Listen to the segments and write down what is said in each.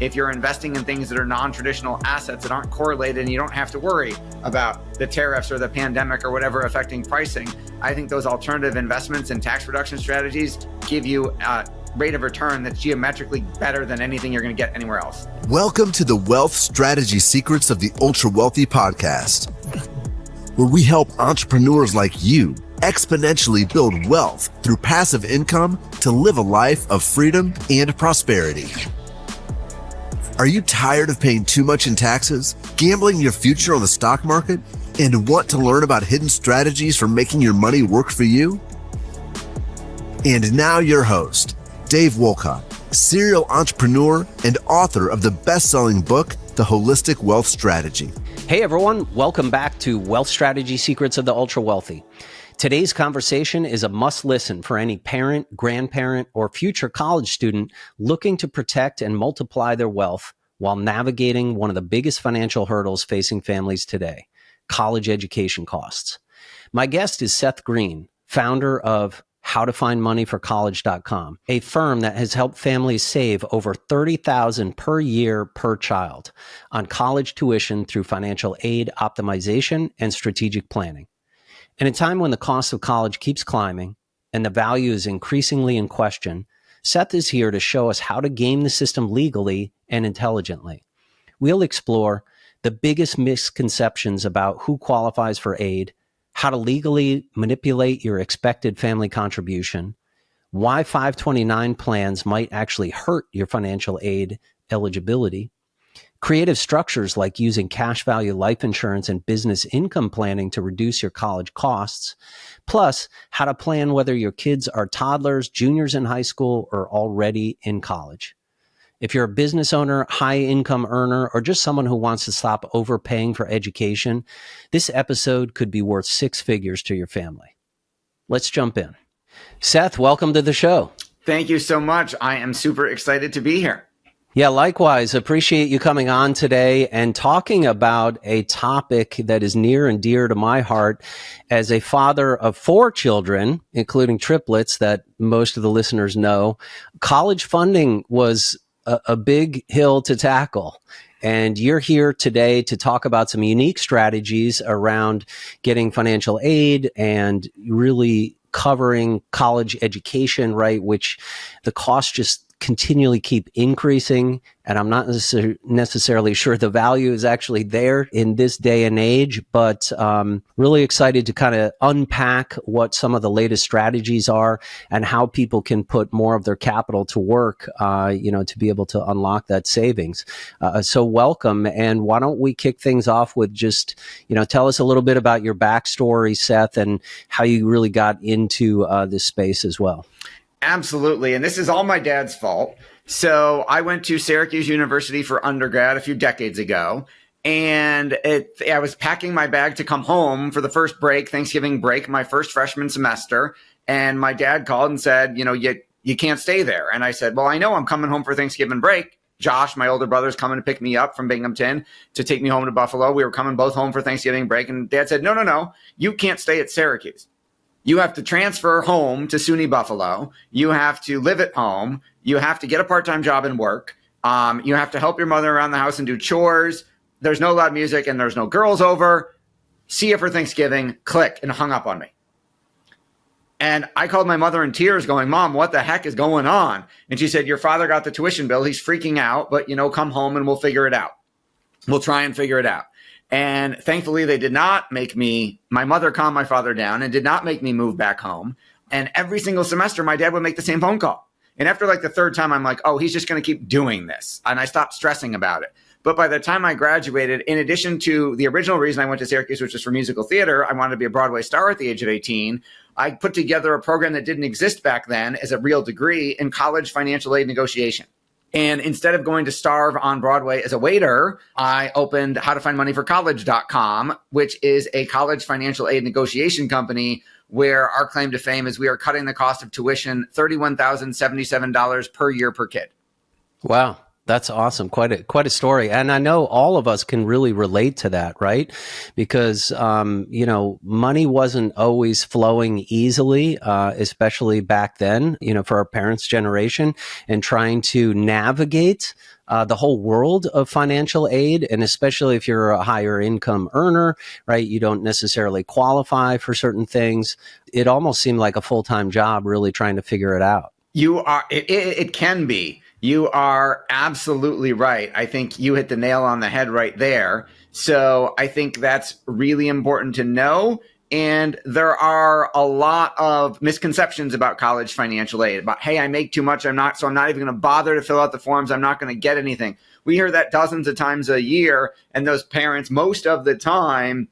if you're investing in things that are non-traditional assets that aren't correlated and you don't have to worry about the tariffs or the pandemic or whatever affecting pricing, I think those alternative investments and tax reduction strategies give you a rate of return that's geometrically better than anything you're going to get anywhere else. Welcome to the Wealth Strategy Secrets of the Ultra Wealthy podcast, where we help entrepreneurs like you exponentially build wealth through passive income to live a life of freedom and prosperity. Are you tired of paying too much in taxes, gambling your future on the stock market, and want to learn about hidden strategies for making your money work for you? And now your host, Dave Wolcott, serial entrepreneur and author of the best-selling book, The Holistic Wealth Strategy. Hey everyone, welcome back to Wealth Strategy Secrets of the Ultra Wealthy. Today's conversation is a must-listen for any parent, grandparent, or future college student looking to protect and multiply their wealth while navigating one of the biggest financial hurdles facing families today, college education costs. My guest is Seth Greene, founder of howtofindmoneyforcollege.com, a firm that has helped families save over $30,000 per year per child on college tuition through financial aid optimization and strategic planning. In a time when the cost of college keeps climbing and the value is increasingly in question, Seth is here to show us how to game the system legally and intelligently. We'll explore the biggest misconceptions about who qualifies for aid, how to legally manipulate your expected family contribution, why 529 plans might actually hurt your financial aid eligibility, creative structures like using cash value life insurance and business income planning to reduce your college costs, plus how to plan whether your kids are toddlers, juniors in high school, or already in college. If you're a business owner, high income earner, or just someone who wants to stop overpaying for education, this episode could be worth six figures to your family. Let's jump in. Seth, welcome to the show. Thank you so much. I am super excited to be here. Yeah, likewise. Appreciate you coming on today and talking about a topic that is near and dear to my heart as a father of four children, including triplets that most of the listeners know. College funding was a big hill to tackle. And you're here today to talk about some unique strategies around getting financial aid and really covering college education, right? Which the costs just continually keep increasing. And I'm not necessarily sure the value is actually there in this day and age, but really excited to kind of unpack what some of the latest strategies are and how people can put more of their capital to work, to be able to unlock that savings. So welcome. And why don't we kick things off with just, tell us a little bit about your backstory, Seth, and how you really got into this space as well. Absolutely. And this is all my dad's fault. So I went to Syracuse University for undergrad a few decades ago. And I was packing my bag to come home for the first break, Thanksgiving break, my first freshman semester. And my dad called and said, you can't stay there. And I said, well, I know I'm coming home for Thanksgiving break. Josh, my older brother, is coming to pick me up from Binghamton to take me home to Buffalo. We were coming both home for Thanksgiving break. And Dad said, no, you can't stay at Syracuse. You have to transfer home to SUNY Buffalo. You have to live at home. You have to get a part-time job and work. You have to help your mother around the house and do chores. There's no loud music and there's no girls over. See you for Thanksgiving. Click, and hung up on me. And I called my mother in tears going, Mom, what the heck is going on? And she said, your father got the tuition bill. He's freaking out, but come home and we'll figure it out. We'll try and figure it out. And thankfully, they did not make my mother calmed my father down and did not make me move back home. And every single semester, my dad would make the same phone call. And after like the third time, I'm like, oh, he's just going to keep doing this. And I stopped stressing about it. But by the time I graduated, in addition to the original reason I went to Syracuse, which was for musical theater, I wanted to be a Broadway star at the age of 18. I put together a program that didn't exist back then as a real degree in college financial aid negotiation. And instead of going to starve on Broadway as a waiter, I opened howtofindmoneyforcollege.com, which is a college financial aid negotiation company where our claim to fame is we are cutting the cost of tuition $31,077 per year per kid. Wow. That's awesome. Quite a story. And I know all of us can really relate to that, right? Because, money wasn't always flowing easily, especially back then, for our parents' generation, and trying to navigate the whole world of financial aid. And especially if you're a higher income earner, right? You don't necessarily qualify for certain things. It almost seemed like a full-time job, really trying to figure it out. It can be. You are absolutely right. I think you hit the nail on the head right there. So I think that's really important to know. And there are a lot of misconceptions about college financial aid, about, hey, I make too much. I'm not even going to bother to fill out the forms. I'm not going to get anything. We hear that dozens of times a year. And those parents, most of the time,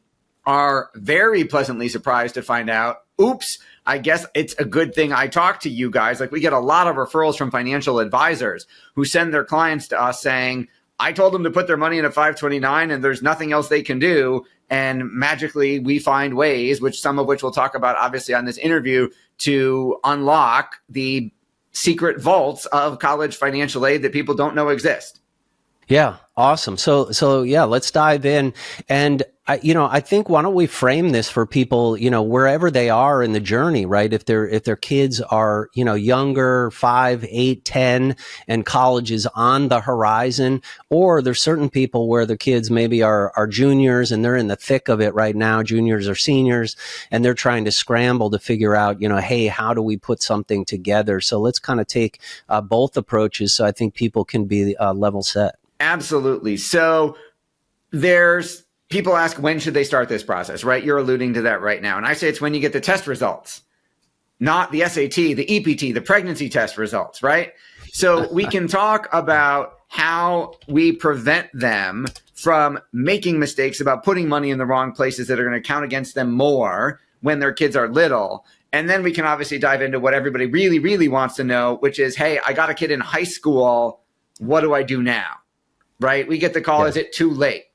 are very pleasantly surprised to find out, oops, I guess it's a good thing I talked to you guys. Like, we get a lot of referrals from financial advisors who send their clients to us saying, I told them to put their money in a 529 and there's nothing else they can do. And magically we find ways, some of which we'll talk about obviously on this interview, to unlock the secret vaults of college financial aid that people don't know exist. Yeah. Awesome. So yeah, let's dive in. And I think, why don't we frame this for people, wherever they are in the journey, right? If their kids are, younger, 5, 8, 10, and college is on the horizon, or there's certain people where their kids maybe are juniors and they're in the thick of it right now, juniors or seniors, and they're trying to scramble to figure out, hey, how do we put something together? So let's kind of take both approaches, so I think people can be level set. Absolutely. So there's people ask, when should they start this process, right? You're alluding to that right now. And I say it's when you get the test results, not the SAT, the EPT, the pregnancy test results, right? So we can talk about how we prevent them from making mistakes about putting money in the wrong places that are going to count against them more when their kids are little. And then we can obviously dive into what everybody really, really wants to know, which is, hey, I got a kid in high school. What do I do now? Right? We get the call, Is it too late?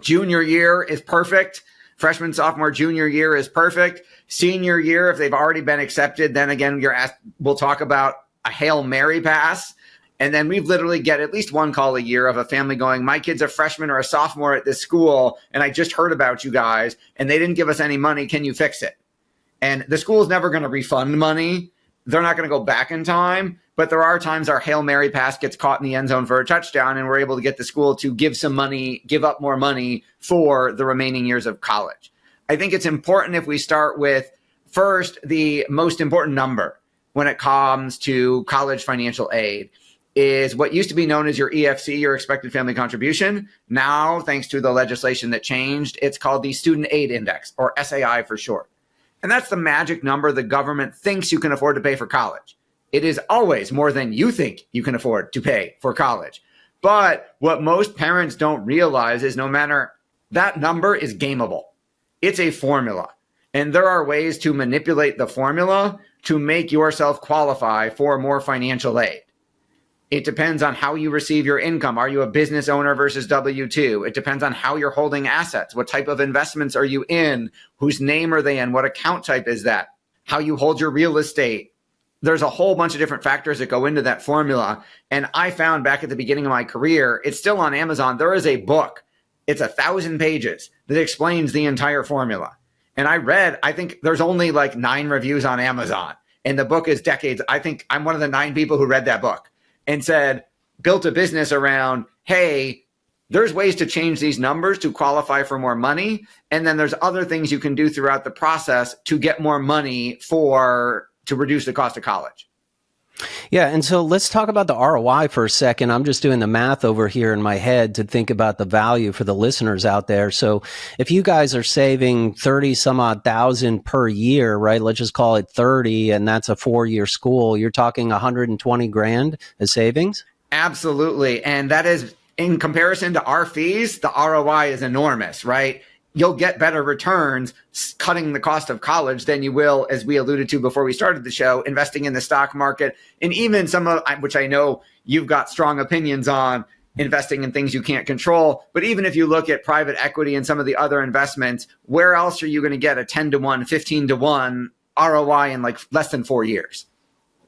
Junior year is perfect. Freshman, sophomore, junior year is perfect. Senior year, if they've already been accepted, then again, we'll talk about a Hail Mary pass. And then we've literally get at least one call a year of a family going, my kid's a freshman or a sophomore at this school, and I just heard about you guys, and they didn't give us any money. Can you fix it? And the school's never going to refund money. They're not going to go back in time. But there are times our Hail Mary pass gets caught in the end zone for a touchdown, and we're able to get the school to give up more money for the remaining years of college. I think it's important if we start with first the most important number when it comes to college financial aid is what used to be known as your EFC, your expected family contribution. Now, thanks to the legislation that changed, it's called the Student Aid Index, or SAI for short. And that's the magic number the government thinks you can afford to pay for college. It is always more than you think you can afford to pay for college. But what most parents don't realize is no matter, that number is gameable. It's a formula. And there are ways to manipulate the formula to make yourself qualify for more financial aid. It depends on how you receive your income. Are you a business owner versus W-2? It depends on how you're holding assets. What type of investments are you in? Whose name are they in? What account type is that? How you hold your real estate. There's a whole bunch of different factors that go into that formula. And I found back at the beginning of my career, it's still on Amazon. There is a book. It's 1,000 pages that explains the entire formula. And I think there's only like 9 reviews on Amazon. And the book is decades. I think I'm one of the 9 people who read that book and said, built a business around, hey, there's ways to change these numbers to qualify for more money. And then there's other things you can do throughout the process to get more money to reduce the cost of college. Yeah. And so let's talk about the ROI for a second. I'm just doing the math over here in my head to think about the value for the listeners out there. So if you guys are saving 30 some odd thousand per year, right? Let's just call it 30, and that's a 4-year school. You're talking 120 grand as savings? Absolutely. And that is, in comparison to our fees, the ROI is enormous, right? You'll get better returns cutting the cost of college than you will, as we alluded to before we started the show, investing in the stock market, and even some of which I know you've got strong opinions on, investing in things you can't control. But even if you look at private equity and some of the other investments, where else are you going to get a 10 to 1, 15 to 1 ROI in like less than 4 years?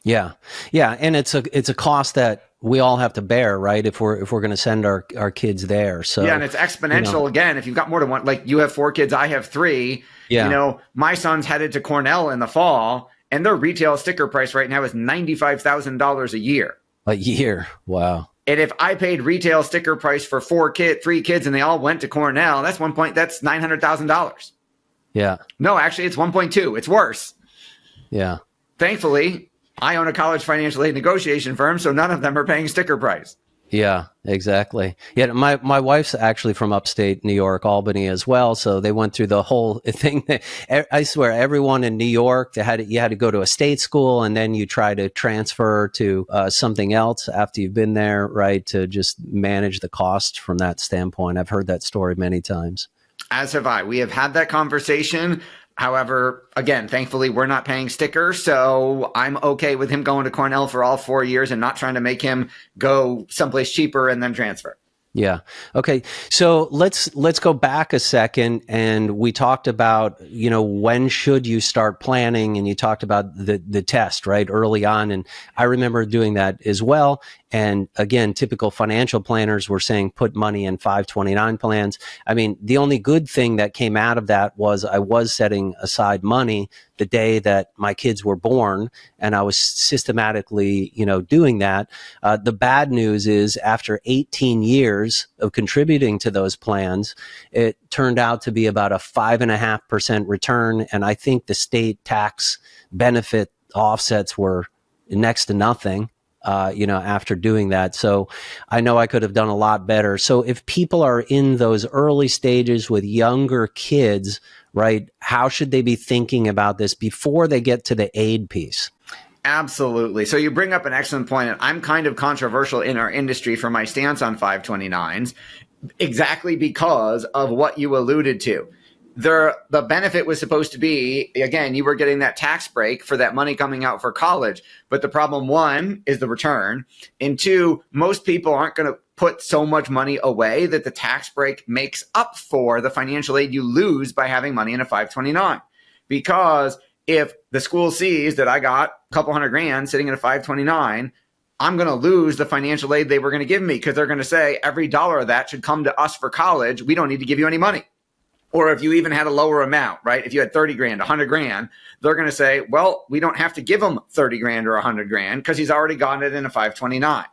Yeah. Yeah. And it's a cost that we all have to bear, right? If we're going to send our kids there. So, yeah, and it's exponential again. If you've got more than one, like you have 4 kids, I have 3, my son's headed to Cornell in the fall and their retail sticker price right now is $95,000 a year. A year. Wow. And if I paid retail sticker price for 3 kids and they all went to Cornell, that's $900,000. Yeah. No, actually it's 1.2. It's worse. Yeah. Thankfully, I own a college financial aid negotiation firm, so none of them are paying sticker price. Yeah, exactly. Yeah, my wife's actually from upstate New York, Albany as well. So they went through the whole thing. I swear, everyone in New York, you had to go to a state school, and then you try to transfer to something else after you've been there, right? To just manage the cost from that standpoint. I've heard that story many times. As have I. We have had that conversation. However, again, thankfully, we're not paying stickers, so I'm okay with him going to Cornell for all 4 years and not trying to make him go someplace cheaper and then transfer. Yeah. Okay. So let's go back a second, and we talked about, when should you start planning, and you talked about the test, right, early on, and I remember doing that as well. And again, typical financial planners were saying put money in 529 plans. I mean, the only good thing that came out of that was I was setting aside money the day that my kids were born, and I was systematically, doing that. The bad news is after 18 years of contributing to those plans, it turned out to be about a 5.5% return. And I think the state tax benefit offsets were next to nothing. After doing that. So I know I could have done a lot better. So if people are in those early stages with younger kids, right, how should they be thinking about this before they get to the aid piece? Absolutely. So you bring up an excellent point. And I'm kind of controversial in our industry for my stance on 529s, exactly because of what you alluded to. The benefit was supposed to be, again, you were getting that tax break for that money coming out for college. But the problem, 1, is the return. And 2, most people aren't going to put so much money away that the tax break makes up for the financial aid you lose by having money in a 529. Because if the school sees that I got a couple $100,000 sitting in a 529, I'm going to lose the financial aid they were going to give me, because they're going to say every dollar of that should come to us for college. We don't need to give you any money. Or if you even had a lower amount, right? If you had 30 grand, 100 grand, they're going to say, well, we don't have to give him 30 grand or 100 grand because he's already gotten it in a 529.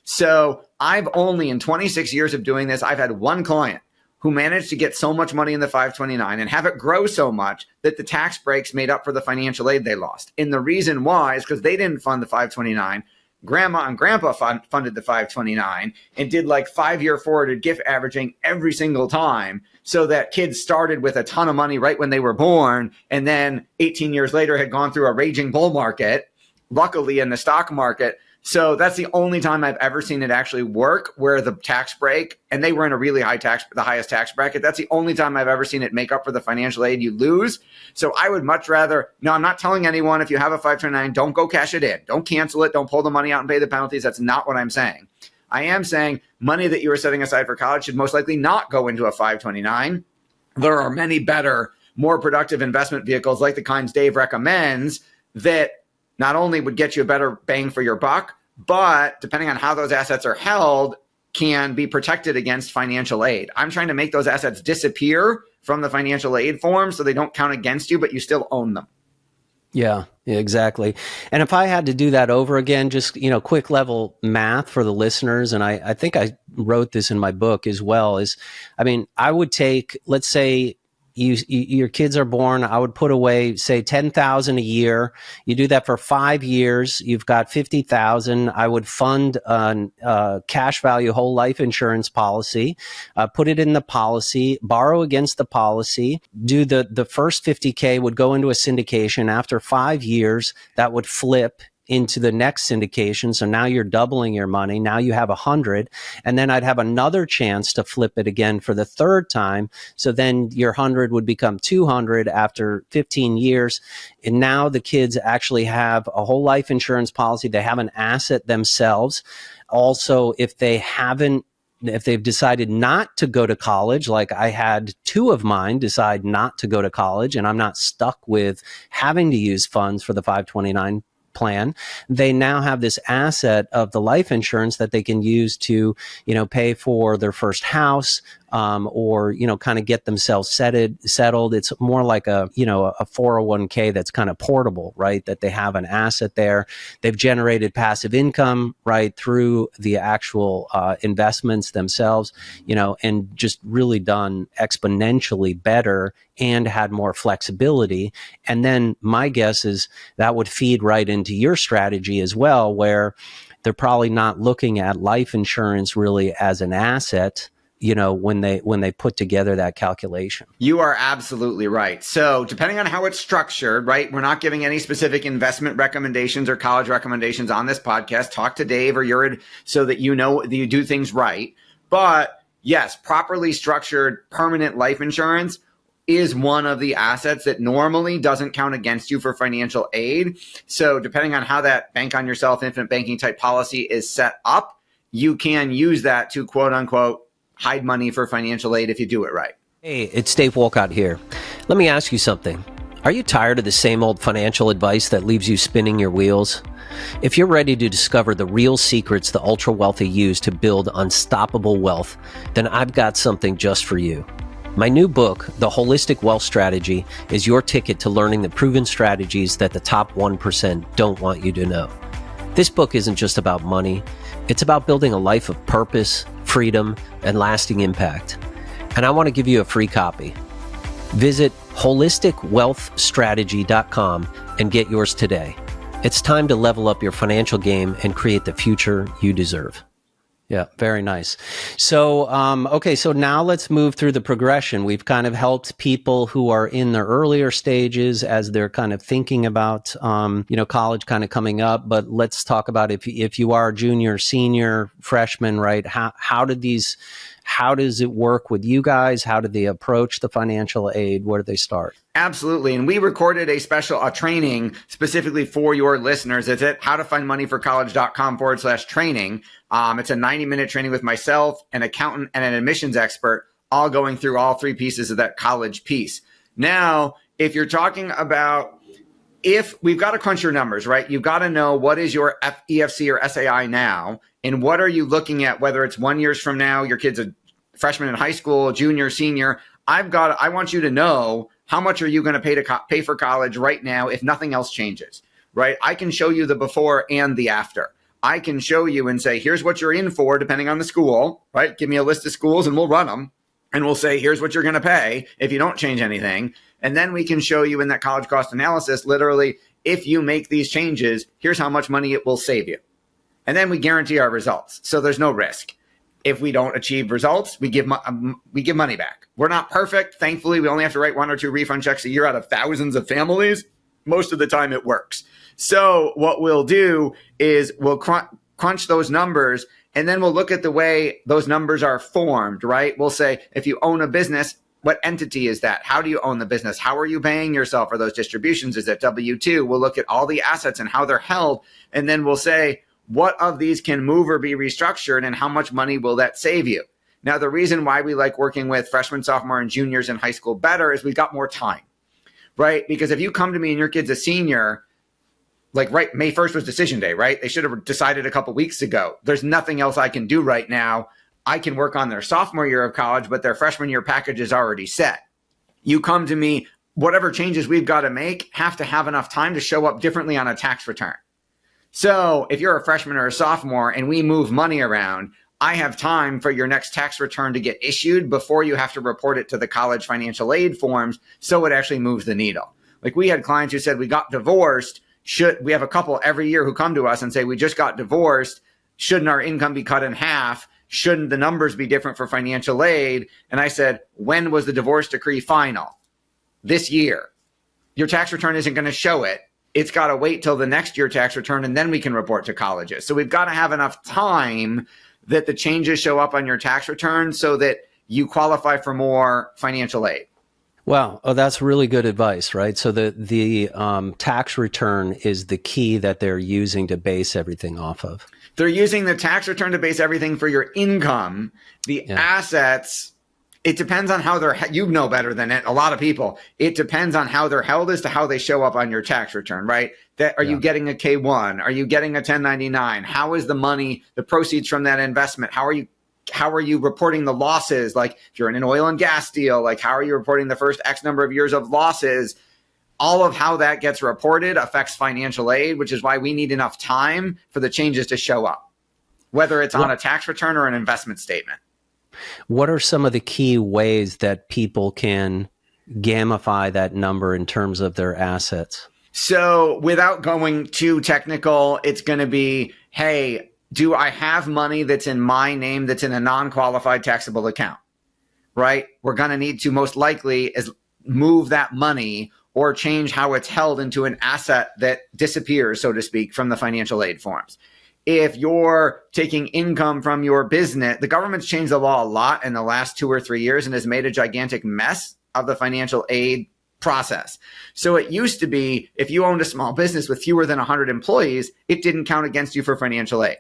So I've only, in 26 years of doing this, I've had one client who managed to get so much money in the 529 and have it grow so much that the tax breaks made up for the financial aid they lost. And the reason why is because they didn't fund the 529. Grandma and grandpa funded the 529 and did like 5-year forwarded gift averaging every single time, so that kids started with a ton of money right when they were born, and then 18 years later had gone through a raging bull market, luckily in the stock market. So that's the only time I've ever seen it actually work, where the tax break, and they were in a really high tax, the highest tax bracket. That's the only time I've ever seen it make up for the financial aid you lose. So I would much rather, no, I'm not telling anyone if you have a 529, don't go cash it in. Don't cancel it. Don't pull the money out and pay the penalties. That's not what I'm saying. I am saying money that you were setting aside for college should most likely not go into a 529. There are many better, more productive investment vehicles like the kinds Dave recommends that not only would get you a better bang for your buck, but depending on how those assets are held, can be protected against financial aid. I'm trying to make those assets disappear from the financial aid form so they don't count against you, but you still own them. Yeah, exactly. And if I had to do that over again, just, quick level math for the listeners, and I think I wrote this in my book as well, I would take, let's say, your kids are born, I would put away, say, $10,000 a year. You do that for 5 years. You've got $50,000. I would fund a cash value whole life insurance policy, put it in the policy, borrow against the policy, do the first 50K would go into a syndication. After 5 years, that would flip into the next syndication. So now you're doubling your money. Now you have 100. And then I'd have another chance to flip it again for the third time. So then your 100 would become 200 after 15 years. And now the kids actually have a whole life insurance policy. They have an asset themselves. Also, if they've decided not to go to college, like I had 2 of mine decide not to go to college, and I'm not stuck with having to use funds for the 529 plan, they now have this asset of the life insurance that they can use to, pay for their first house, or, kind of get themselves settled. It's more like a 401k that's kind of portable, right? That they have an asset there. They've generated passive income, right, through the actual investments themselves, and just really done exponentially better and had more flexibility. And then my guess is that would feed right into your strategy as well, where they're probably not looking at life insurance really as an asset, when they put together that calculation. You are absolutely right. So depending on how it's structured, right, we're not giving any specific investment recommendations or college recommendations on this podcast. Talk to Dave or Yurid so that you know that you do things right. But yes, properly structured permanent life insurance is one of the assets that normally doesn't count against you for financial aid. So depending on how that bank on yourself, infinite banking type policy is set up, you can use that to quote unquote hide money for financial aid if you do it right. Hey, it's Dave Wolcott here. Let me ask you something. Are you tired of the same old financial advice that leaves you spinning your wheels? If you're ready to discover the real secrets the ultra wealthy use to build unstoppable wealth, then I've got something just for you. My new book, The Holistic Wealth Strategy, is your ticket to learning the proven strategies that the top 1% don't want you to know. This book isn't just about money. It's about building a life of purpose, freedom, and lasting impact. And I want to give you a free copy. Visit holisticwealthstrategy.com and get yours today. It's time to level up your financial game and create the future you deserve. Yeah, very nice. So, okay, so now let's move through the progression. We've kind of helped people who are in the earlier stages as they're kind of thinking about, college kind of coming up. But let's talk about if you are a junior, senior, freshman, right? How does it work with you guys? How do they approach the financial aid? Where do they start? Absolutely. And we recorded a training specifically for your listeners. It's at howtofindmoneyforcollege.com/training. It's a 90-minute training with myself, an accountant, and an admissions expert, all going through all three pieces of that college piece. Now, if you're talking about, if we've got to crunch your numbers, right? You've got to know what is your EFC or SAI now, and what are you looking at, whether it's 1 year from now, your kid's a freshman in high school, junior, senior. I want you to know how much are you going to pay for college right now if nothing else changes, right? I can show you the before and the after. I can show you and say, here's what you're in for depending on the school, right? Give me a list of schools and we'll run them. And we'll say, here's what you're going to pay if you don't change anything. And then we can show you in that college cost analysis, literally, if you make these changes, here's how much money it will save you. And then we guarantee our results. So there's no risk. If we don't achieve results, we give money back. We're not perfect. Thankfully, we only have to write 1 or 2 refund checks a year out of thousands of families. Most of the time it works. So what we'll do is we'll crunch those numbers, and then we'll look at the way those numbers are formed, right? We'll say, if you own a business, what entity is that? How do you own the business? How are you paying yourself for those distributions? Is it W-2? We'll look at all the assets and how they're held, and then we'll say, what of these can move or be restructured, and how much money will that save you? Now, the reason why we like working with freshmen, sophomore, and juniors in high school better is we've got more time, right? Because if you come to me and your kid's a senior, like right, May 1st was decision day, right? They should have decided a couple weeks ago. There's nothing else I can do right now. I can work on their sophomore year of college, but their freshman year package is already set. You come to me, whatever changes we've got to make have to have enough time to show up differently on a tax return. So if you're a freshman or a sophomore and we move money around, I have time for your next tax return to get issued before you have to report it to the college financial aid forms, so it actually moves the needle. Like, we had clients who said, we got divorced. We have a couple every year who come to us and say, we just got divorced. Shouldn't our income be cut in half? Shouldn't the numbers be different for financial aid? And I said, when was the divorce decree final? This year. Your tax return isn't going to show it. It's got to wait till the next year tax return, and then we can report to colleges. So we've got to have enough time that the changes show up on your tax return so that you qualify for more financial aid. Wow. Oh, that's really good advice, right? So the tax return is the key that they're using to base everything off of. They're using the tax return to base everything for your income. The assets It depends on how you know better than it, a lot of people. It depends on how they're held as to how they show up on your tax return, right? Are you getting a K-1? Are you getting a 1099? How is the money, the proceeds from that investment? How are you reporting the losses? Like if you're in an oil and gas deal, like how are you reporting the first X number of years of losses? All of how that gets reported affects financial aid, which is why we need enough time for the changes to show up, whether it's on a tax return or an investment statement. What are some of the key ways that people can gamify that number in terms of their assets? So without going too technical, it's going to be, hey, do I have money that's in my name that's in a non-qualified taxable account, right? We're going to need to most likely is move that money or change how it's held into an asset that disappears, so to speak, from the financial aid forms. If you're taking income from your business, the government's changed the law a lot in the last 2 or 3 years and has made a gigantic mess of the financial aid process. So it used to be if you owned a small business with fewer than 100 employees, it didn't count against you for financial aid.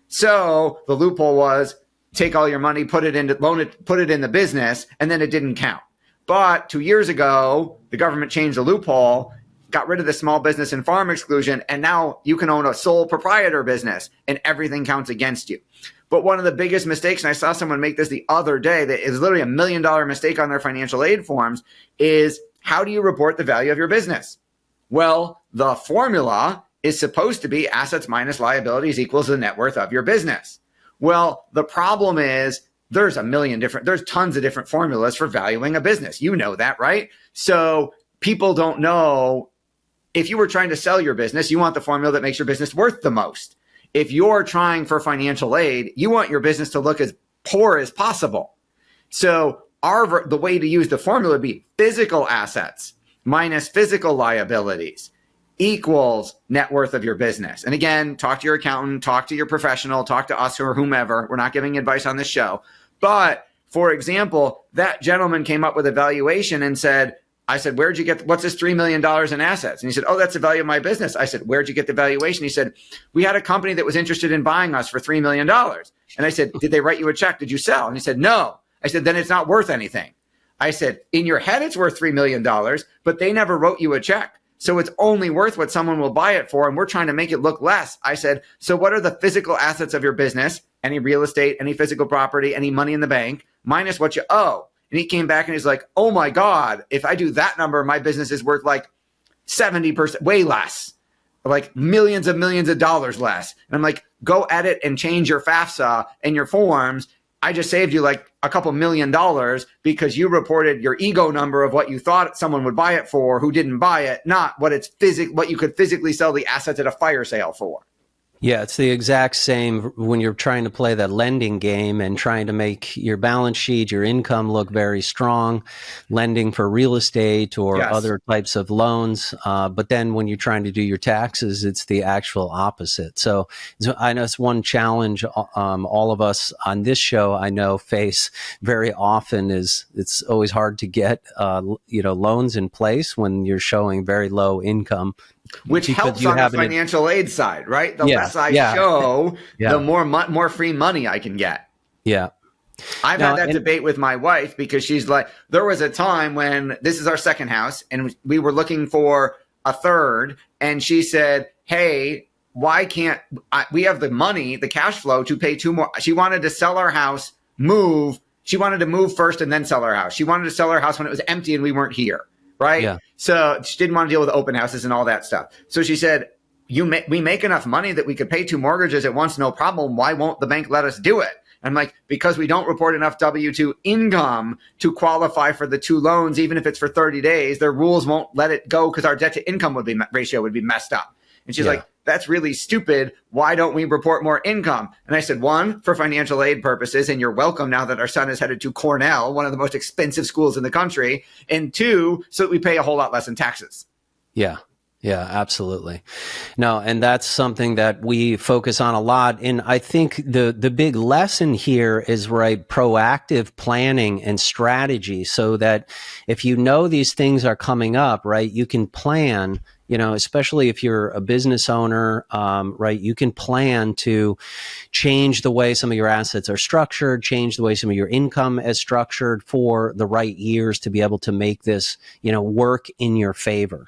So the loophole was take all your money, put it in the business, and then it didn't count. But 2 years ago, the government changed the loophole, got rid of the small business and farm exclusion, and now you can own a sole proprietor business and everything counts against you. But one of the biggest mistakes, and I saw someone make this the other day, that is literally $1 million mistake on their financial aid forms, is how do you report the value of your business? Well, the formula is supposed to be assets minus liabilities equals the net worth of your business. Well, the problem is there's tons of different formulas for valuing a business. You know that, right? So people don't know. If you were trying to sell your business, you want the formula that makes your business worth the most. If you're trying for financial aid, you want your business to look as poor as possible. So the way to use the formula would be physical assets minus physical liabilities equals net worth of your business. And again, talk to your accountant, talk to your professional, talk to us or whomever. We're not giving advice on this show. But for example, that gentleman came up with a valuation and said, I said, what's this $3 million in assets? And he said, oh, that's the value of my business. I said, where'd you get the valuation? He said, we had a company that was interested in buying us for $3 million. And I said, did they write you a check? Did you sell? And he said, no. I said, then it's not worth anything. I said, in your head, it's worth $3 million, but they never wrote you a check. So it's only worth what someone will buy it for. And we're trying to make it look less. I said, so what are the physical assets of your business? Any real estate, any physical property, any money in the bank, minus what you owe. And he came back and he's like, oh my God, if I do that number, my business is worth like 70%, way less, like millions of dollars less. And I'm like, go edit and change your FAFSA and your forms. I just saved you like a couple $1 million because you reported your ego number of what you thought someone would buy it for who didn't buy it, not what what you could physically sell the assets at a fire sale for. Yeah, it's the exact same when you're trying to play that lending game and trying to make your balance sheet, your income look very strong, lending for real estate or other types of loans. But then when you're trying to do your taxes, it's the actual opposite. So I know it's one challenge all of us on this show I know face very often is it's always hard to get loans in place when you're showing very low income. Which helps on the financial aid side, right? The less I show, the more free money I can get. Yeah. I've had that debate with my wife because she's like, there was a time when this is our second house and we were looking for a third. And she said, hey, why can't we have the money, the cash flow to pay 2 more? She wanted to sell our house, move. She wanted to move first and then sell our house. She wanted to sell our house when it was empty and we weren't here. Right. Yeah. So she didn't want to deal with open houses and all that stuff. So she said, we make enough money that we could pay 2 mortgages at once. No problem. Why won't the bank let us do it? I'm like, because we don't report enough W-2 income to qualify for the 2 loans, even if it's for 30 days, their rules won't let it go because our debt to income ratio would be messed up. And she's like, that's really stupid. Why don't we report more income? And I said, 1, for financial aid purposes, and you're welcome now that our son is headed to Cornell, one of the most expensive schools in the country. And 2, so that we pay a whole lot less in taxes. Yeah. Yeah, absolutely. No, and that's something that we focus on a lot. And I think the big lesson here is proactive planning and strategy so that if you know these things are coming up, right, you can plan especially if you're a business owner, right? You can plan to change the way some of your assets are structured, change the way some of your income is structured for the right years to be able to make this, work in your favor.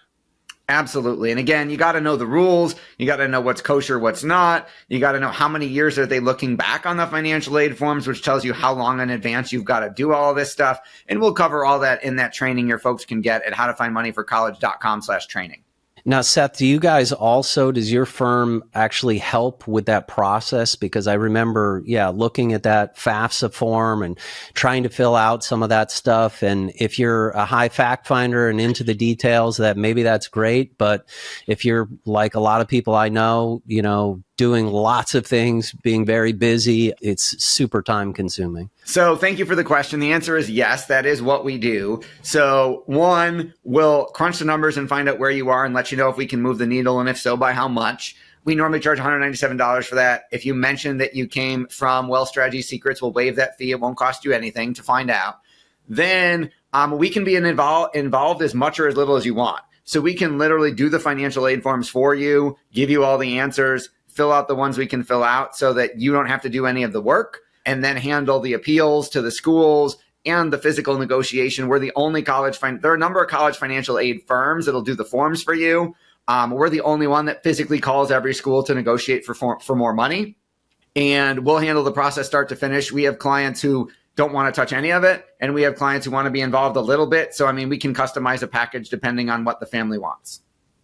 Absolutely. And again, you got to know the rules. You got to know what's kosher, what's not. You got to know how many years are they looking back on the financial aid forms, which tells you how long in advance you've got to do all this stuff. And we'll cover all that in that training your folks can get at howtofindmoneyforcollege.com/training. Now, Seth, does your firm actually help with that process? Because I remember, looking at that FAFSA form and trying to fill out some of that stuff. And if you're a high fact finder and into the details, that maybe that's great. But if you're like a lot of people I know, doing lots of things, being very busy, it's super time consuming. So thank you for the question. The answer is yes, that is what we do. So one, we'll crunch the numbers and find out where you are and let you know if we can move the needle, and if so, by how much. We normally charge $197 for that. If you mention that you came from Wealth Strategy Secrets, we'll waive that fee. It won't cost you anything to find out. Then we can be involved as much or as little as you want. So we can literally do the financial aid forms for you, give you all the answers, fill out the ones we can fill out so that you don't have to do any of the work, and then handle the appeals to the schools and the physical negotiation. We're the only there are a number of college financial aid firms that'll do the forms for you. We're the only one that physically calls every school to negotiate for more money. And we'll handle the process start to finish. We have clients who don't want to touch any of it, and we have clients who want to be involved a little bit. So, we can customize a package depending on what the family wants.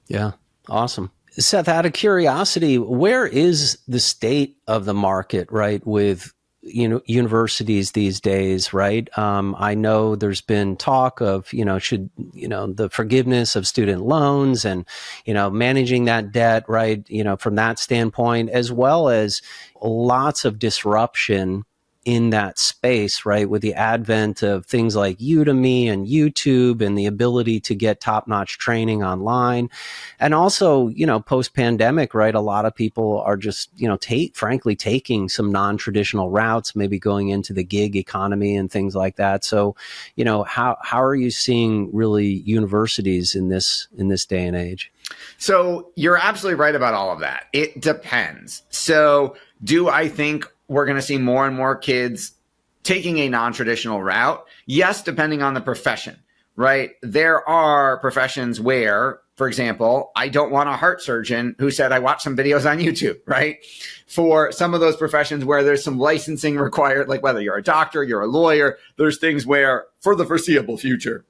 Yeah, awesome. Seth, out of curiosity, where is the state of the market, right, with universities these days, right? I know there's been talk of, the forgiveness of student loans and, managing that debt, right, from that standpoint, as well as lots of disruption in that space, right? With the advent of things like Udemy and YouTube and the ability to get top-notch training online. And also, post-pandemic, right? A lot of people are just, frankly, taking some non-traditional routes, maybe going into the gig economy and things like that. So, how are you seeing really universities in this day and age? So you're absolutely right about all of that. It depends. So do I think we're going to see more and more kids taking a non-traditional route? Yes, depending on the profession, right? There are professions where, for example, I don't want a heart surgeon who said, I watched some videos on YouTube, right? For some of those professions where there's some licensing required, like whether you're a doctor, you're a lawyer, there's things where for the foreseeable future,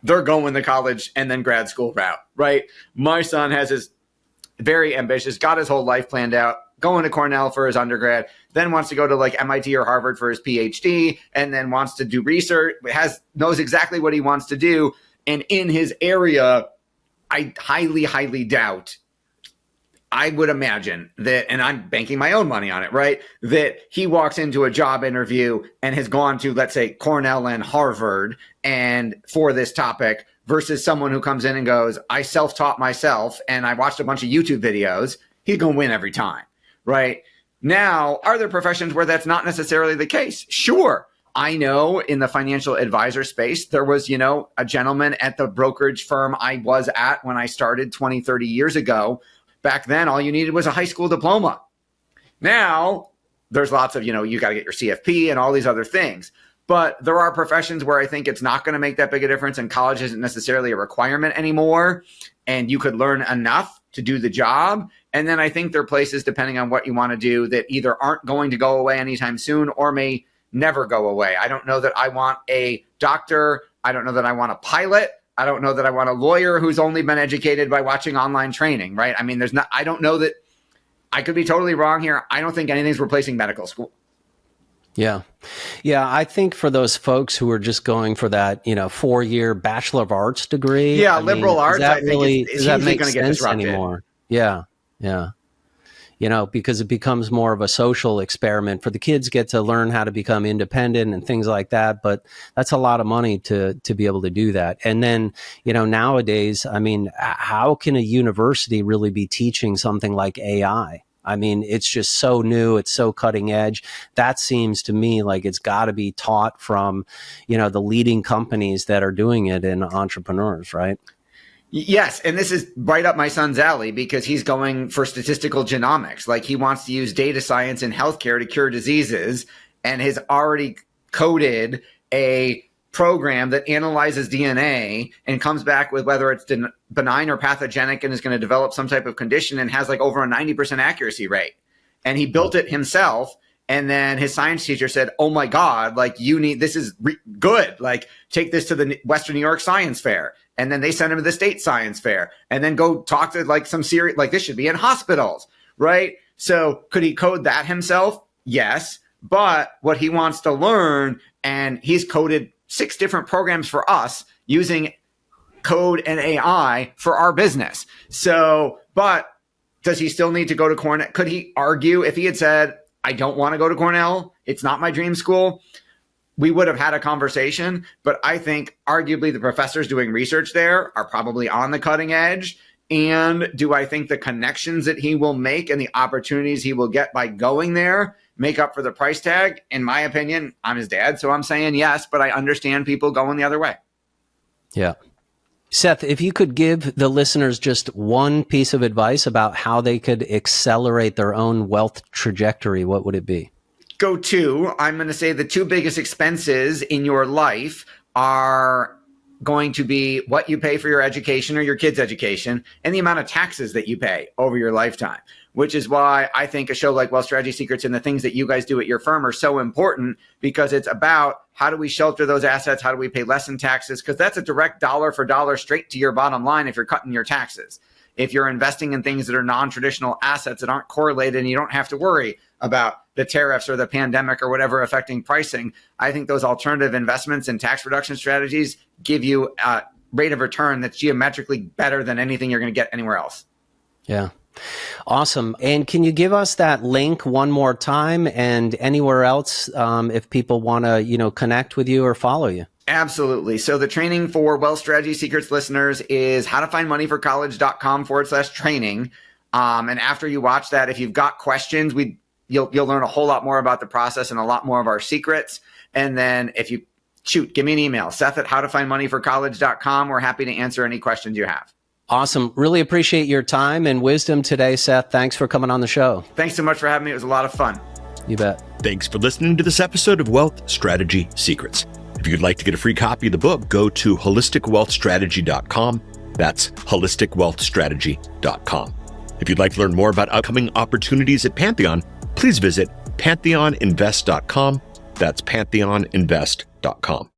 they're going the college and then grad school route, right? My son has his very ambitious, got his whole life planned out, going to Cornell for his undergrad, then wants to go to like MIT or Harvard for his PhD, and then wants to do research, knows exactly what he wants to do. And in his area, I highly, highly doubt, I would imagine that, and I'm banking my own money on it, right? That he walks into a job interview and has gone to, let's say, Cornell and Harvard and for this topic versus someone who comes in and goes, I self-taught myself and I watched a bunch of YouTube videos. He's going to win every time. Right? Now, are there professions where that's not necessarily the case? Sure. I know in the financial advisor space, there was, a gentleman at the brokerage firm I was at when I started 20, 30 years ago. Back then, all you needed was a high school diploma. Now, there's lots of, you got to get your CFP and all these other things. But there are professions where I think it's not going to make that big a difference, and college isn't necessarily a requirement anymore. And you could learn enough to do the job. And then I think there are places, depending on what you want to do, that either aren't going to go away anytime soon or may never go away. I don't know that I want a doctor. I don't know that I want a pilot. I don't know that I want a lawyer who's only been educated by watching online training, right? I don't know that, I could be totally wrong here. I don't think anything's replacing medical school. Yeah. Yeah. I think for those folks who are just going for that, 4-year Bachelor of Arts degree. Yeah. Liberal arts, I think is that make going to get disrupted anymore. Yeah. Yeah. Because it becomes more of a social experiment for the kids, get to learn how to become independent and things like that. But that's a lot of money to be able to do that. And then, nowadays, how can a university really be teaching something like AI? It's just so new. It's so cutting edge. That seems to me like it's got to be taught from, the leading companies that are doing it and entrepreneurs, right? Yes, and this is right up my son's alley because he's going for statistical genomics. Like he wants to use data science in healthcare to cure diseases and has already coded a program that analyzes DNA and comes back with whether it's benign or pathogenic and is going to develop some type of condition and has like over a 90% accuracy rate. And he built it himself. And then his science teacher said, "Oh my God, like this is good. Like take this to the Western New York Science Fair." And then they sent him to the state science fair and then go talk to like some serious, like this should be in hospitals, right? So could he code that himself? Yes. But what he wants to learn, and he's coded 6 different programs for us using code and AI for our business. So, but does he still need to go to Cornell? Could he argue if he had said, "I don't want to go to Cornell, it's not my dream school"? We would have had a conversation, but I think arguably the professors doing research there are probably on the cutting edge. And do I think the connections that he will make and the opportunities he will get by going there make up for the price tag? In my opinion, I'm his dad, so I'm saying yes, but I understand people going the other way. Yeah. Seth, if you could give the listeners just one piece of advice about how they could accelerate their own wealth trajectory, what would it be? I'm going to say the 2 biggest expenses in your life are going to be what you pay for your education or your kids' education and the amount of taxes that you pay over your lifetime, which is why I think a show like Wealth Strategy Secrets and the things that you guys do at your firm are so important, because it's about how do we shelter those assets? How do we pay less in taxes? Because that's a direct dollar for dollar straight to your bottom line if you're cutting your taxes. If you're investing in things that are non-traditional assets that aren't correlated and you don't have to worry about the tariffs or the pandemic or whatever affecting pricing, I think those alternative investments and tax reduction strategies give you a rate of return that's geometrically better than anything you're going to get anywhere else. Yeah. Awesome. And can you give us that link one more time and anywhere else if people want to, connect with you or follow you? Absolutely. So the training for Wealth Strategy Secrets listeners is howtofindmoneyforcollege.com/training. And after you watch that, if you've got questions, you'll learn a whole lot more about the process and a lot more of our secrets. And then if you give me an email, Seth@howtofindmoneyforcollege.com. We're happy to answer any questions you have. Awesome. Really appreciate your time and wisdom today, Seth. Thanks for coming on the show. Thanks so much for having me. It was a lot of fun. You bet. Thanks for listening to this episode of Wealth Strategy Secrets. If you'd like to get a free copy of the book, go to holisticwealthstrategy.com. That's holisticwealthstrategy.com. If you'd like to learn more about upcoming opportunities at Pantheon, please visit pantheoninvest.com. That's pantheoninvest.com.